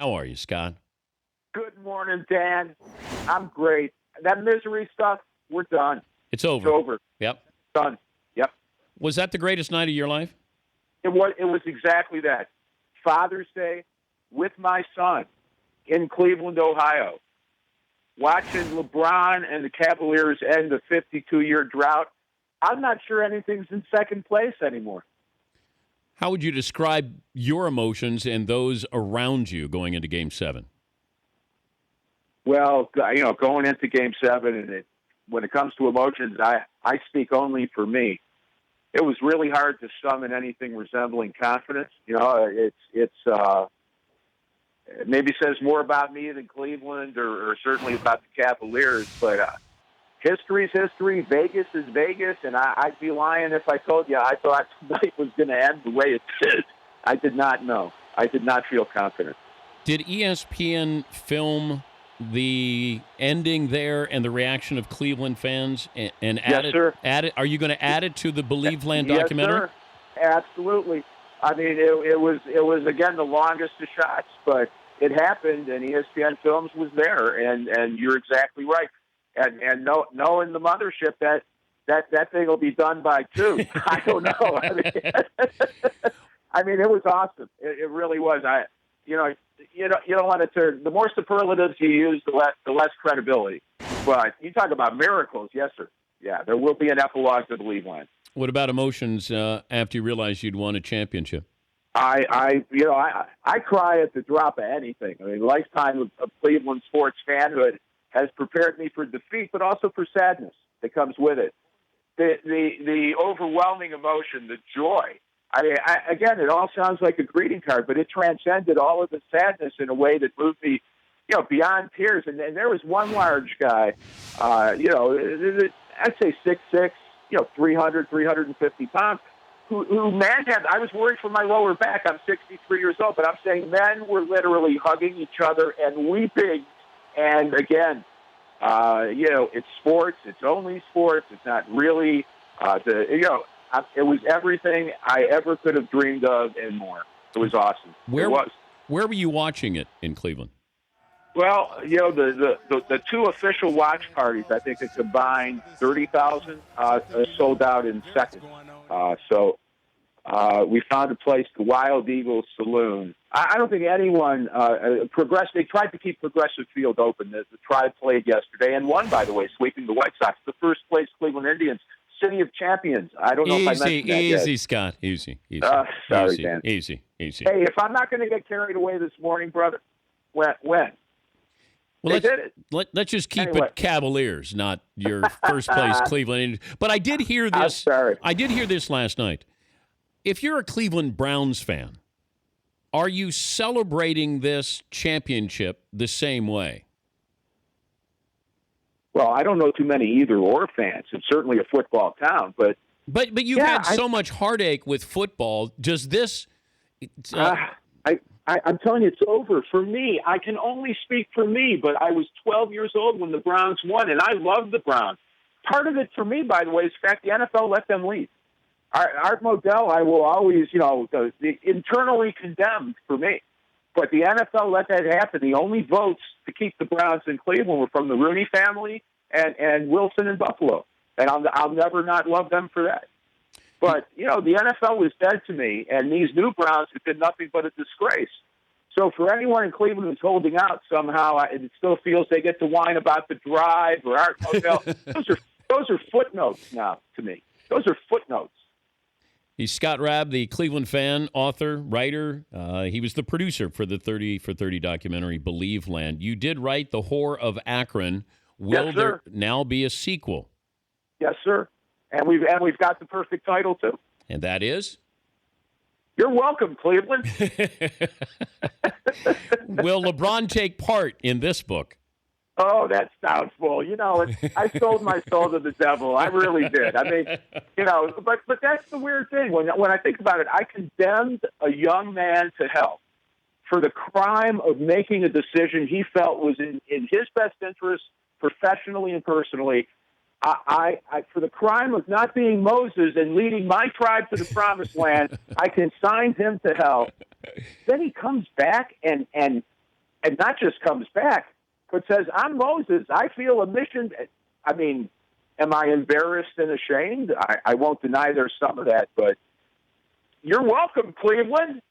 How are you, Scott? Good morning, Dan. I'm great. That misery stuff, we're done. It's over. It's over. Yep. Done. Yep. Was that the greatest night of your life? It was exactly that. Father's Day with my son in Cleveland, Ohio, watching LeBron and the Cavaliers end a 52-year drought. I'm not sure anything's in second place anymore. How would you describe your emotions and those around you going into Game 7? Well, going into Game 7, and when it comes to emotions, I speak only for me. It was really hard to summon anything resembling confidence. It maybe says more about me than Cleveland or certainly about the Cavaliers, but history's history. Vegas is Vegas, and I'd be lying if I told you I thought tonight was going to end the way it did. I did not know. I did not feel confident. Did ESPN film the ending there and the reaction of Cleveland fans and add Yes, it? sir. Add it? Are you going to add it to the Believe Land documentary? Yes, sir. Absolutely. I mean, it was again the longest of shots, but it happened, and ESPN Films was there, and you're exactly right. And knowing the mothership that thing will be done by 2. I don't know. I mean, it was awesome. It really was. You don't want to turn. The more superlatives you use, the less credibility. But you talk about miracles, yes, sir. Yeah, there will be an epilogue to Believe Land. What about emotions after you realized you'd won a championship? I cry at the drop of anything. I mean, lifetime of Cleveland sports fanhood has prepared me for defeat, but also for sadness that comes with it. The overwhelming emotion, the joy. Again, it all sounds like a greeting card, but it transcended all of the sadness in a way that moved me, beyond tears. And there was one large guy, I'd say 6'6", 300, 350 pounds, who I was worried for my lower back. I'm 63 years old, but I'm saying men were literally hugging each other and weeping. And again, it's sports. It's only sports. It's not really, it was everything I ever could have dreamed of and more. It was awesome. It was. Where were you watching it in Cleveland? Well, the 2 official watch parties, I think it combined 30,000, sold out in seconds. So we found a place, the Wild Eagle Saloon. I don't think anyone progressed. They tried to keep Progressive Field open. The Tribe played yesterday and won, by the way, sweeping the White Sox. The first place Cleveland Indians, City of Champions. I don't know if I mentioned that Easy, yet. Scott. Easy. Sorry, Dan. Easy. Hey, if I'm not going to get carried away this morning, brother, when? Well, they did it. Let's just keep it Cavaliers, not your first place Cleveland. But I did hear this. I'm sorry. I did hear this last night. If you're a Cleveland Browns fan, are you celebrating this championship the same way? Well, I don't know too many either-or fans. It's certainly a football town, but you've had so much heartache with football. Does this? I'm telling you, it's over for me. I can only speak for me, but I was 12 years old when the Browns won, and I loved the Browns. Part of it for me, by the way, is the fact the NFL let them leave. Art Modell, I will always, internally condemned for me. But the NFL let that happen. The only votes to keep the Browns in Cleveland were from the Rooney family and Wilson in Buffalo. And I'll never not love them for that. But, the NFL was dead to me, and these new Browns have been nothing but a disgrace. So for anyone in Cleveland who's holding out somehow, it still feels they get to whine about the drive or Art Modell. Those are footnotes now to me. Those are footnotes. He's Scott Raab, the Cleveland fan, author, writer. He was the producer for the 30 for 30 documentary Believe Land. You did write The Whore of Akron. Will there now be a sequel? Yes, sir. And we've got the perfect title too. And that is? You're welcome, Cleveland. Will LeBron take part in this book? Oh, that's doubtful. I sold my soul to the devil. I really did. I mean, but that's the weird thing. When I think about it, I condemned a young man to hell for the crime of making a decision he felt was in his best interest, professionally and personally. I for the crime of not being Moses and leading my tribe to the promised land, I consigned him to hell. Then he comes back and and not just comes back, but says, I'm Moses. I feel a mission. I mean, am I embarrassed and ashamed? I won't deny there's some of that, but you're welcome, Cleveland.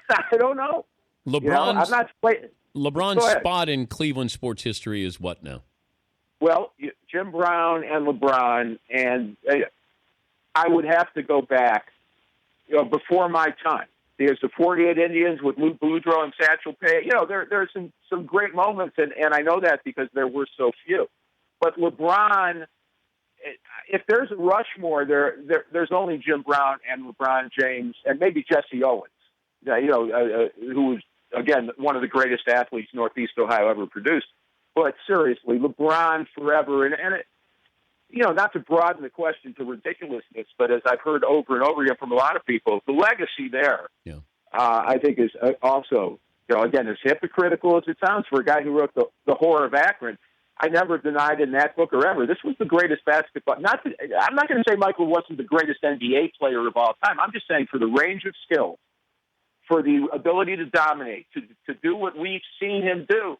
I don't know. LeBron's, I'm not playing. LeBron's spot in Cleveland sports history is what now? Well, Jim Brown and LeBron, and I would have to go back, before my time. There's the 48 Indians with Lou Boudreau and Satchel Paige. There's some great moments, and I know that because there were so few. But LeBron, if there's a Rushmore, there's only Jim Brown and LeBron James and maybe Jesse Owens, who was, again, one of the greatest athletes Northeast Ohio ever produced. But seriously, LeBron forever. And not to broaden the question to ridiculousness, but as I've heard over and over again from a lot of people, the legacy there, I think, is also, again, as hypocritical as it sounds for a guy who wrote the Horror of Akron. I never denied in that book or ever. This was the greatest basketball. I'm not going to say Michael wasn't the greatest NBA player of all time. I'm just saying for the range of skills, for the ability to dominate, to do what we've seen him do.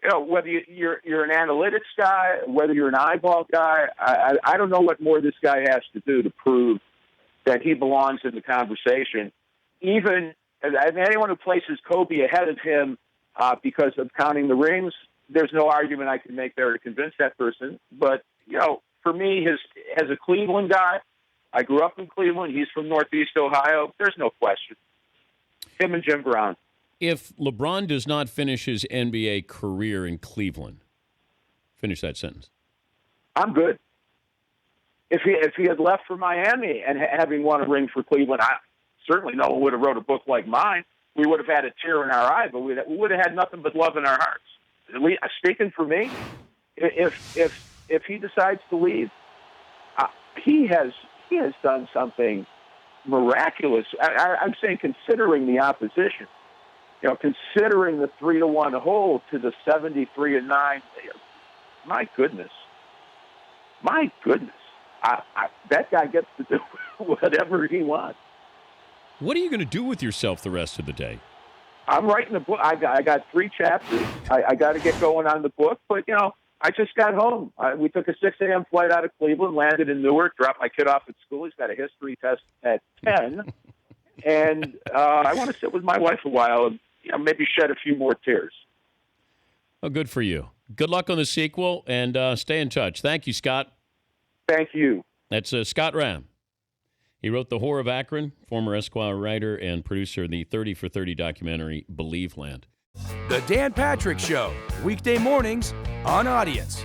Whether you're an analytics guy, whether you're an eyeball guy, I don't know what more this guy has to do to prove that he belongs in the conversation. Even anyone who places Kobe ahead of him because of counting the rings, there's no argument I can make there to convince that person. But, for me, as a Cleveland guy, I grew up in Cleveland. He's from Northeast Ohio. There's no question. Him and Jim Brown. If LeBron does not finish his NBA career in Cleveland, finish that sentence. I'm good. If he had left for Miami and having won a ring for Cleveland, I certainly no one would have wrote a book like mine. We would have had a tear in our eye, but we would have had nothing but love in our hearts. At least, speaking for me, if he decides to leave, he has done something miraculous. I'm saying, considering the opposition. Considering the 3-1 hold to the 73-9, my goodness, that guy gets to do whatever he wants. What are you going to do with yourself the rest of the day? I'm writing a book. I got 3 chapters. I got to get going on the book, but I just got home. We took a 6 a.m. flight out of Cleveland, landed in Newark, dropped my kid off at school. He's got a history test at 10, and I want to sit with my wife a while and maybe shed a few more tears. Oh, good for you. Good luck on the sequel, and stay in touch. Thank you, Scott. Thank you. That's Scott Raab. He wrote The Horror of Akron, former Esquire writer and producer of the 30 for 30 documentary Believe Land. The Dan Patrick Show, weekday mornings on Audience.